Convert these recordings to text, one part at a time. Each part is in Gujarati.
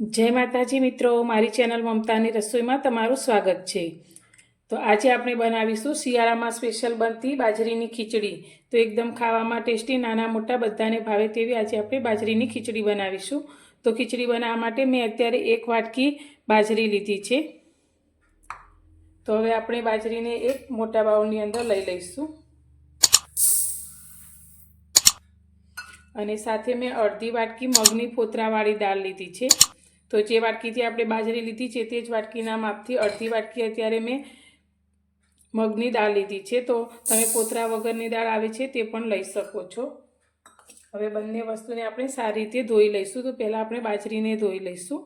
जय माताजी मित्रों, मारी चेनल ममतानी रसोई में तमारुं स्वागत है। तो आज आपणे बनावीशुं शियाळामां स्पेशल बनती बाजरीनी खीचड़ी। तो एकदम खावामां टेस्टी, नाना मोटा बधाने भावे तेवी आज आपणे बाजरीनी खीचड़ी बनावीशुं। तो खीचड़ी बनाववा माटे मैं अत्यारे 1 वाटकी बाजरी लीधी छे। तो हवे आपणे बाजरीने एक मोटा बाउलनी अंदर लई लईशुं अने साथे मैं अर्धी वाटकी मगनी फोतरावाળી दाळ लीधी छे। तो जे वाटकीथी आपणे बाजरी लीधी छे ते ज वाटकीना मापथी अर्धी वाटकी अत्यारे मैं मगनी दाळ लीधी छे। तो तमे फोतरा वगरनी दाळ आवे छे ते पण लई शको छो। हवे बंने वस्तुने आपणे सारी रीते धोई लईशुं। तो पहेला आपणे बाजरीने धोई लईशुं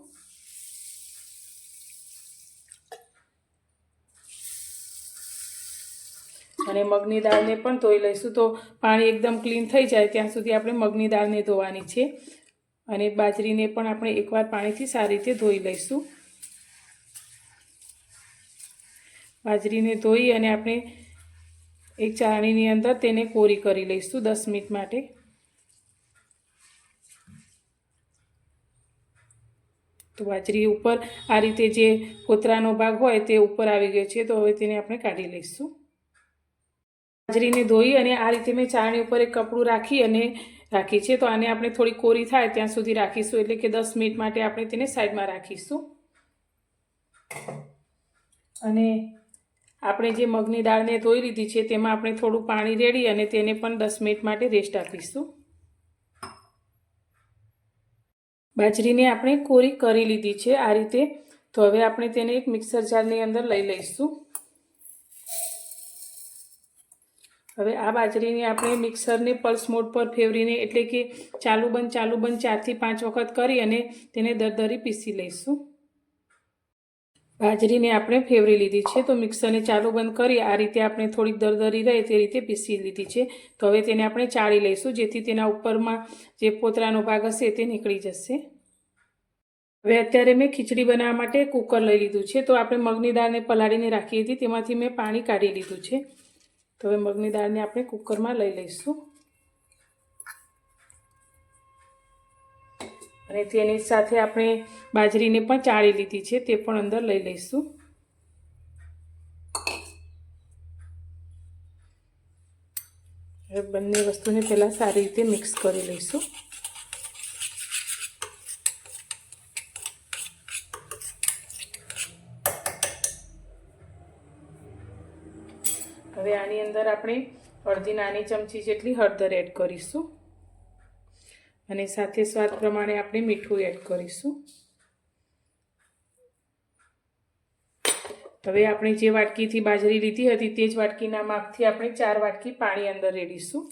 અને મગની દાળને પણ ધોઈ લઈશું। તો પાણી એકદમ ક્લીન થઈ જાય ત્યાં સુધી આપણે મગની દાળને ધોવાની છે અને બાજરીને પણ આપણે એકવાર પાણીથી સારી રીતે ધોઈ લઈશું। બાજરીને ધોઈ અને આપણે એક ચાળણીની અંદર તેને કોરી કરી લઈશું 10 મિનિટ માટે। તો બાજરી ઉપર આ રીતે જે કોતરાનો ભાગ હોય તે ઉપર આવી ગયો છે। તો હવે તેને આપણે કાઢી લઈશું। बाजरीने धोई अने आ रीते मैं चाळणी पर एक कपड़ू राखी अने राखी छे। तो आने आपणे थोड़ी कोरी थाय त्यां सुधी राखीशुं, एटले के 10 मिनिट माटे आपणे तेने साइडमां राखीशुं। अने आपणे जे मगनी दाळने धोई लीधी छे तेमां आपणे थोडुं पाणी रेड़ी अने तेने पण 10 मिनिट माटे रेस्ट आपीशुं। बाजरीने आपणे कोरी करी लीधी छे आ रीते। तो हवे आपणे तेने एक मिक्सर जारनी अंदर लई लईशुं। हवे आ बाजरीने आपणे मिक्सरने पल्स मोड पर फेवरीने एटले के चालू बंद 4 થી 5 वखत करी अने तेने दरदरी पीसी लईशुं। बाजरीने आपणे फेवरी लीधी छे। तो मिक्सरने चालू बंद करी आ रीते आपणे थोड़ी दरदरी रहे ते रीते पीसी लीधी छे। तो हवे तेने आपणे चाळी लईशुं जेथी तेना उपरमां जे पोतरानो भाग हशे ते निकળી जशे। हवे अत्यारे मैं खीचड़ी बनाववा माटे कूकर लई लीधुं छे। तो आपणे मगनी दाळने पलाळीने राखी हती तेमांथी मैं पाणी काढी लीधुं छे। तो हवे मगनी दाळने आपणे कूकरमां लई लईशुं अने तेनी साथे आपणे बाजरीने पण चाळी लीधी छे ते पण अंदर लई लईशुं। हवे बंने वस्तुने पहेला सारी रीते मिक्स करी लईशुं। हवे आनी अंदर आपणे अर्धी नानी चमची जेटली हळदर एड करीशुं अने साथे स्वाद प्रमाणे आपणे मीठुं एड करीशुं। हवे आपणे जे वाटकीथी बाजरी लीधी हती ते ज वाटकीना मापथी आपणे 4 वाटकी पाणी अंदर रेड़ीशुं।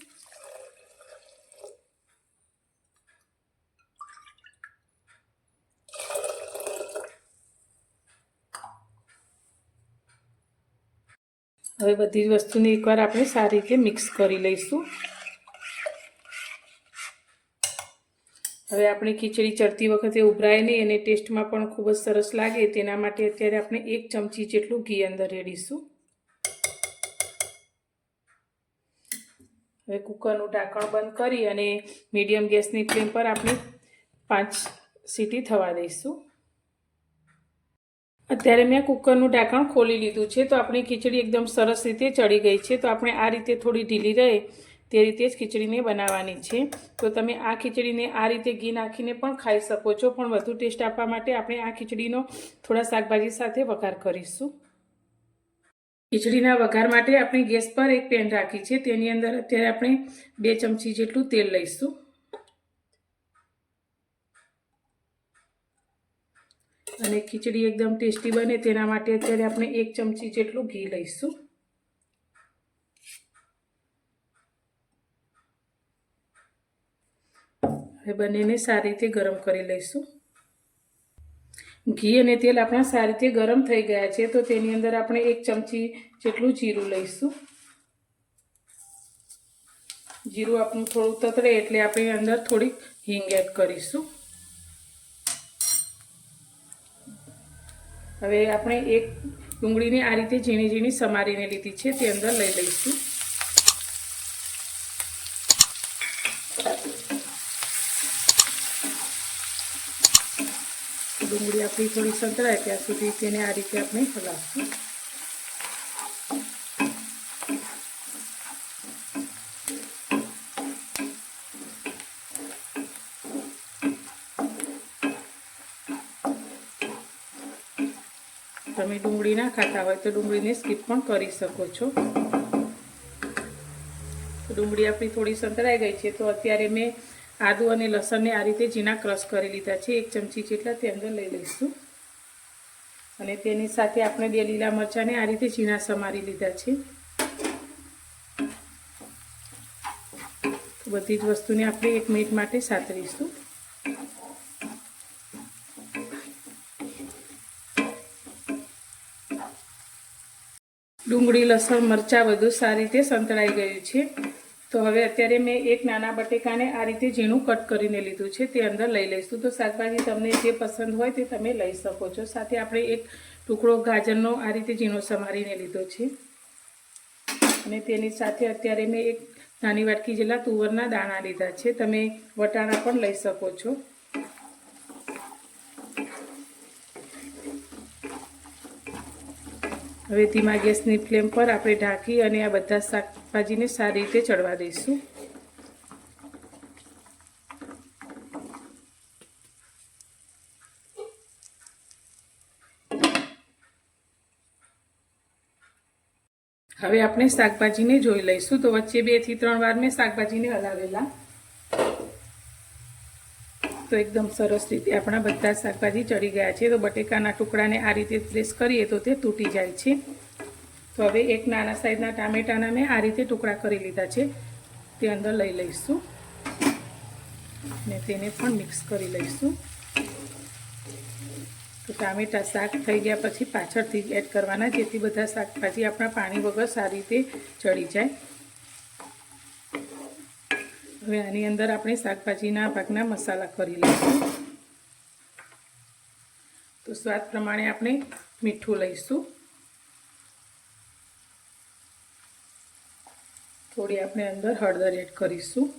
हवे बधी ज वस्तुने एकवार आपणे सारी रीते मिक्स करी लईशुं। हवे आपणे खीचड़ी चरती वखते उभराय नहीं अने टेस्टमां पण खूब ज सरस लागे तेना माटे अत्यारे आपणे 1 चमची जेटલું घी अंदर रेड़ीशुं। हवे कूकरनुं ढांकण बंद करी अने मीडियम गैसनी फ्लेम पर आपणे 5 सीटी थवा दईशुं। अत्यारे मैं कूकरनुं ढांकण खोली लीधुं छे। तो आपणी खीचड़ी एकदम सरस रीते चढ़ी गई है। तो आपणे आ रीते थोड़ी ढीली रहे ते रीते ज खीचड़ीने बनाववानी छे। तो तमे आ खीचड़ीने आ रीते घी नाखीने पण खाई शको छो, पण वधु टेस्ट आपवा माटे आपणे आ खीचड़ीनो थोड़ा शाकभाजी साथे वघार करीशुं। खीचड़ीना वघार माटे आपणे गैस पर एक पेन राखी छे तेनी अंदर अत्यारे आपणे 2 चमची जेटલું तेल लईशुं अने खीचड़ी एकदम टेस्टी बने तेना माटे अत्यारे आपणे 1 चमची जेटલું घी लईशुं। हवे बंनेने सारी रीते गरम करी लईशुं। घी अने तेल आपणा सारी रीते गरम थई गया छे। तो तेनी अंदर आपणे 1 चमची जेटલું जीरुं लईशुं। जीरुं आपणुं थोडुं ततड़े एटले आपणे अंदर थोड़ी हींग एड करीशुं। हवे आपणे एक डુંગળીને आ रीते झीणी झीणी समारीने लीधी छे ते अंदर लई लईशुं। ડુંગળી આપણી થોડી સંતળાય ત્યાં સુધી તેને આ રીતે આપણે હલાવશું. તમે ડુંગળી ના ખાતા હોય તો ડુંગળીને સ્કીપ પણ કરી શકો છો. ડુંગળી આપણી થોડી સંતળાઈ ગઈ છે, તો અત્યારે મેં આદુ અને લસણને આ રીતે ઝીણા ક્રશ કરી લીધા છે. 1 ચમચી જેટલા તે અંદર લઈ લઈશું અને તેની સાથે આપણે 2 લીલા મરચાંને આ રીતે ઝીણા સમારી લીધા છે. બધી જ વસ્તુને આપણે 1 મિનિટ માટે સાતરીશું. ડુંગળી, લસણ, મરચાં બધું સારી રીતે સંતળાઈ ગયું છે. તો હવે અત્યારે મેં 1 નાના બટેકાને આ રીતે ઝીણું કટ કરીને લીધું છે, તે અંદર લઈ લઈશું. તો શાકભાજી તમને જે પસંદ હોય તે તમે લઈ શકો છો. સાથે આપણે 1 ટુકડો ગાજરનો આ રીતે ઝીણો સમારીને લીધો છે અને તેની સાથે અત્યારે મેં 1 નાની વાટકી જેટલા તુવરના દાણા લીધા છે. તમે વટાણા પણ લઈ શકો છો. હવે ધીમા ગેસની ફ્લેમ પર આપણે ઢાંકી અને આ બધા શાકભાજીને સારી રીતે ચડવા દઈશું. હવે આપણે શાકભાજીને જોઈ લઈશું. તો વચ્ચે 2 થી 3 વાર મેં શાકભાજીને હલાવેલા. તો એકદમ સરસ રીતે આપણા બધા શાકભાજી ચડી ગયા છે. તો બટેકાના ટુકડાને આ રીતે પ્રેસ કરીએ તો તે તૂટી જાય છે. તો હવે 1 નાના સાઈઝના ટામેટાના મેં આ રીતે ટુકડા કરી લીધા છે, તે અંદર લઈ લઈશું અને તેને પણ મિક્સ કરી લઈશું. તો ટામેટા શાક થઈ ગયા પછી પાછળથી જ એડ કરવાના, જેથી બધા શાકભાજી આપણા પાણી વગર સારી રીતે ચડી જાય. હવે આની અંદર આપણે શાકભાજીના ભાગના મસાલા કરી લઈશું. તો સ્વાદ પ્રમાણે આપણે મીઠું લઈશું. થોડી આપણે અંદર હળદર એડ કરીશું.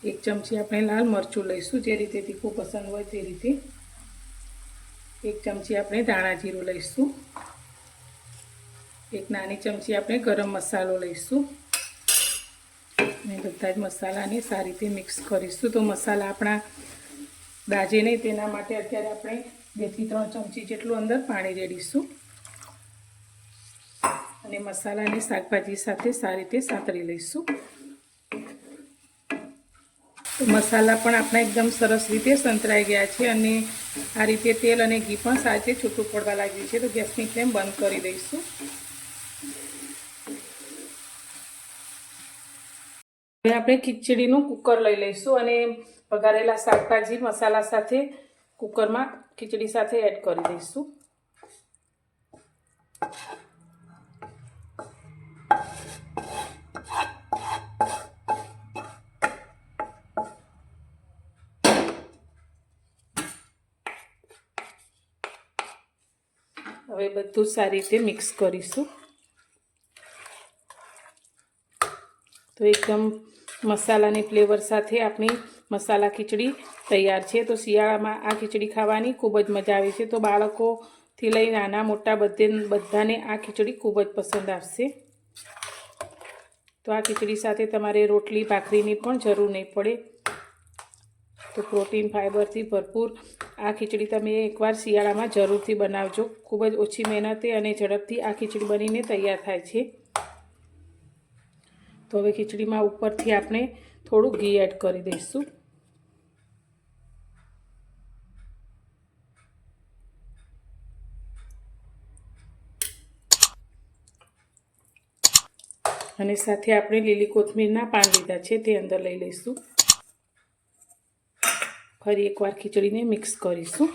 1 ચમચી આપણે લાલ મરચું લઈશું, જે રીતે તીખું પસંદ હોય તે રીતે. 1 ચમચી આપણે ધાણા જીરું લઈશું. 1 નાની ચમચી આપણે ગરમ મસાલો લઈશું અને બધા જ મસાલાને સારી રીતે મિક્સ કરીશું. તો મસાલા આપણા દાજે નહીં તેના માટે અત્યારે આપણે 2 થી 3 ચમચી જેટલું અંદર પાણી રેડીશું અને મસાલાને શાકભાજી સાથે સારી રીતે સાતરી લઈશું. તો મસાલા પણ આપણા એકદમ સરસ રીતે સંતરાઈ ગયા છે અને આ રીતે તેલ અને ઘી પણ સારી રીતે છૂટું પડવા લાગ્યું છે. તો ગેસની ફ્લેમ બંધ કરી દઈશું. હવે આપણે ખીચડીનું કુકર લઈ લઈશું અને વઘારેલા શાકભાજી મસાલા સાથે કુકરમાં ખીચડી સાથે એડ કરી દઈશું. હવે બધું સારી રીતે મિક્સ કરીશું. તો એકદમ મસાલાની ફ્લેવર સાથે આપણી મસાલા ખીચડી તૈયાર છે. તો શિયાળામાં આ ખીચડી ખાવાની ખૂબ જ મજા આવે છે. તો બાળકોથી લઈ નાના મોટા બધાને આ ખીચડી ખૂબ જ પસંદ આવશે. તો આ ખીચડી સાથે તમારે રોટલી ભાખરીની પણ જરૂર નહીં પડે. તો પ્રોટીન ફાઈબરથી ભરપૂર આ ખીચડી તમે એકવાર શિયાળામાં જરૂરથી બનાવજો. ખૂબ જ ઓછી મહેનતે અને ઝડપથી આ ખીચડી બનીને તૈયાર થાય છે. તો હવે ખીચડીમાં ઉપરથી આપણે થોડું ઘી એડ કરી દઈશું. અને સાથે આપણે લીલી કોથમીરના પાન લીધા છે, તે અંદર લઈ લઈશું. ફરી એકવાર ખીચડીને મિક્સ કરીશું.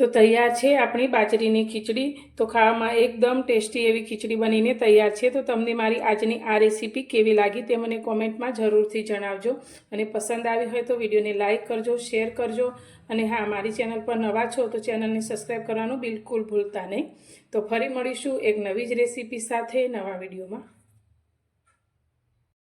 તો તૈયાર છે આપણી બાજરીની ખીચડી. તો ખાવામાં એકદમ ટેસ્ટી એવી ખીચડી બનીને તૈયાર છે. તો તમને મારી આજની આ રેસીપી કેવી લાગી તે મને કોમેન્ટમાં જરૂરથી જણાવજો. અને પસંદ આવી હોય તો વિડીયોને લાઇક કરજો, શેર કરજો. અને હા, મારી ચેનલ પર નવા છો તો ચેનલને સબસ્ક્રાઈબ કરવાનું બિલકુલ ભૂલતા નહીં. તો ફરી મળીશું એક નવી જ રેસીપી સાથે નવા વિડીયોમાં.